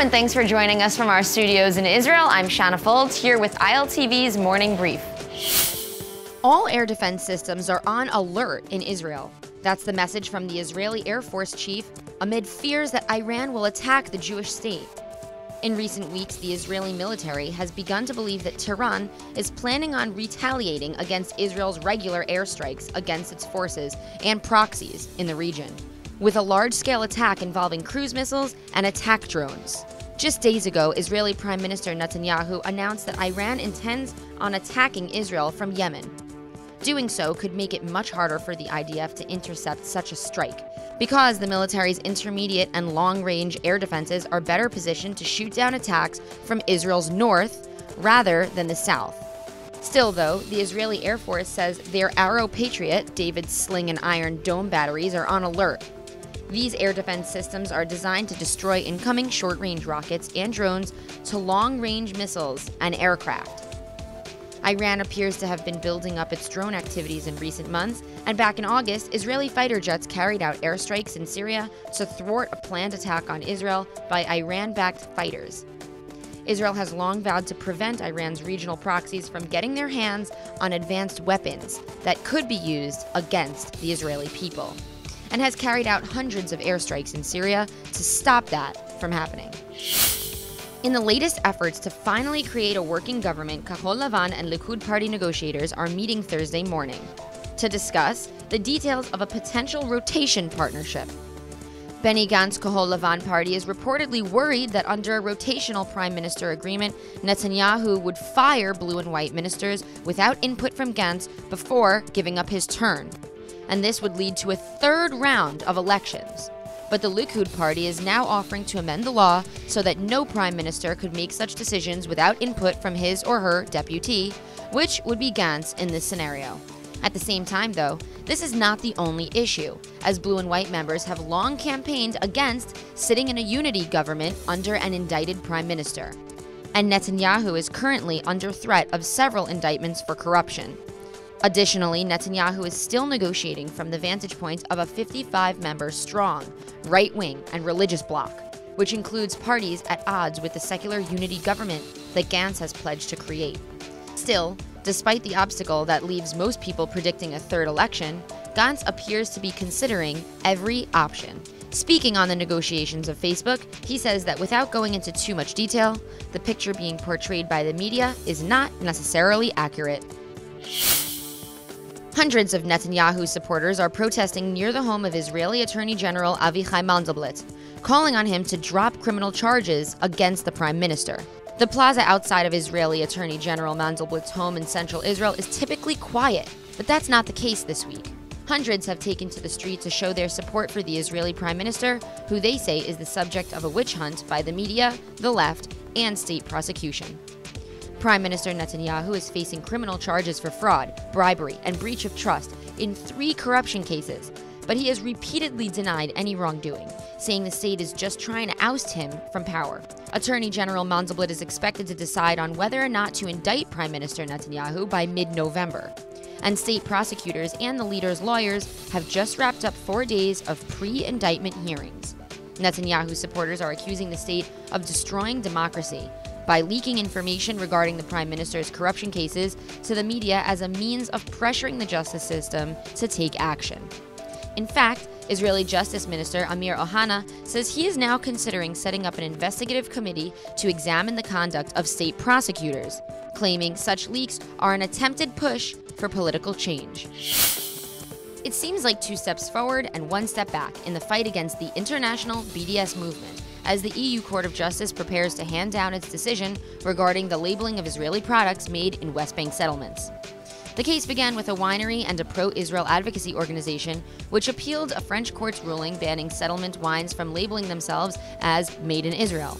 and thanks for joining us from our studios in Israel. I'm Shanna Foltz, here with ILTV's Morning Brief. All air defense systems are on alert in Israel. That's the message from the Israeli Air Force chief amid fears that Iran will attack the Jewish state. In recent weeks, the Israeli military has begun to believe that Tehran is planning on retaliating against Israel's regular airstrikes against its forces and proxies in the region, with a large-scale attack involving cruise missiles and attack drones. Just days ago, Israeli Prime Minister Netanyahu announced that Iran intends on attacking Israel from Yemen. Doing so could make it much harder for the IDF to intercept such a strike, because the military's intermediate and long-range air defenses are better positioned to shoot down attacks from Israel's north rather than the south. Still, though, the Israeli Air Force says their Arrow Patriot, David's Sling and Iron Dome batteries, are on alert. These air defense systems are designed to destroy incoming short-range rockets and drones to long-range missiles and aircraft. Iran appears to have been building up its drone activities in recent months, and back in August, Israeli fighter jets carried out airstrikes in Syria to thwart a planned attack on Israel by Iran-backed fighters. Israel has long vowed to prevent Iran's regional proxies from getting their hands on advanced weapons that could be used against the Israeli people, and has carried out hundreds of airstrikes in Syria to stop that from happening. In the latest efforts to finally create a working government, Kahol Lavan and LIKUD party negotiators are meeting Thursday morning to discuss the details of a potential rotation partnership. Benny Gantz's Kahol Lavan party is reportedly worried that under a rotational prime minister agreement, Netanyahu would fire blue and white ministers without input from Gantz before giving up his turn, and this would lead to a third round of elections. But the LIKUD party is now offering to amend the law so that no prime minister could make such decisions without input from his or her deputy, which would be Gantz in this scenario. At the same time, though, this is not the only issue, as blue and white members have long campaigned against sitting in a unity government under an indicted prime minister. And Netanyahu is currently under threat of several indictments for corruption. Additionally, Netanyahu is still negotiating from the vantage point of a 55-member strong right-wing and religious bloc, which includes parties at odds with the secular unity government that Gantz has pledged to create. Still, despite the obstacle that leaves most people predicting a third election, Gantz appears to be considering every option. Speaking on the negotiations of Facebook, he says that without going into too much detail, the picture being portrayed by the media is not necessarily accurate. Hundreds of Netanyahu supporters are protesting near the home of Israeli Attorney General Avichai Mandelblit, calling on him to drop criminal charges against the prime minister. The plaza outside of Israeli Attorney General Mandelblit's home in central Israel is typically quiet, but that's not the case this week. Hundreds have taken to the street to show their support for the Israeli prime minister, who they say is the subject of a witch hunt by the media, the left, and state prosecution. Prime Minister Netanyahu is facing criminal charges for fraud, bribery, and breach of trust in 3 corruption cases, but he has repeatedly denied any wrongdoing, saying the state is just trying to oust him from power. Attorney General Mandelblit is expected to decide on whether or not to indict Prime Minister Netanyahu by mid-November, and state prosecutors and the leader's lawyers have just wrapped up 4 days of pre-indictment hearings. Netanyahu supporters are accusing the state of destroying democracy by leaking information regarding the prime minister's corruption cases to the media as a means of pressuring the justice system to take action. In fact, Israeli Justice Minister Amir Ohana says he is now considering setting up an investigative committee to examine the conduct of state prosecutors, claiming such leaks are an attempted push for political change. It seems like 2 steps forward and 1 step back in the fight against the international BDS movement, as the EU Court of Justice prepares to hand down its decision regarding the labeling of Israeli products made in West Bank settlements. The case began with a winery and a pro-Israel advocacy organization, which appealed a French court's ruling banning settlement wines from labeling themselves as made in Israel.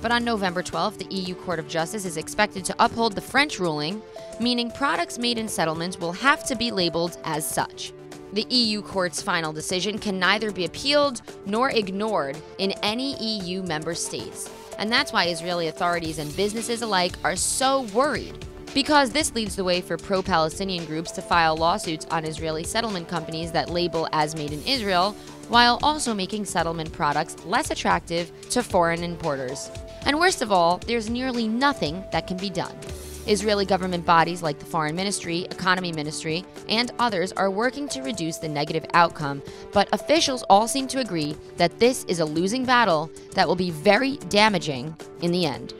But on November 12th, the EU Court of Justice is expected to uphold the French ruling, meaning products made in settlements will have to be labeled as such. The EU Court's final decision can neither be appealed nor ignored in any EU member states. And that's why Israeli authorities and businesses alike are so worried, because this leads the way for pro-Palestinian groups to file lawsuits on Israeli settlement companies that label as made in Israel, while also making settlement products less attractive to foreign importers. And worst of all, there's nearly nothing that can be done. Israeli government bodies like the Foreign Ministry, Economy Ministry, and others are working to reduce the negative outcome, but officials all seem to agree that this is a losing battle that will be very damaging in the end.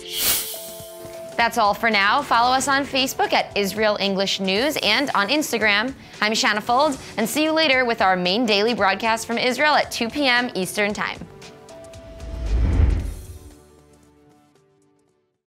That's all for now. Follow us on Facebook at Israel English News and on Instagram. I'm Shanna Fold, and see you later with our main daily broadcast from Israel at 2 p.m. Eastern Time.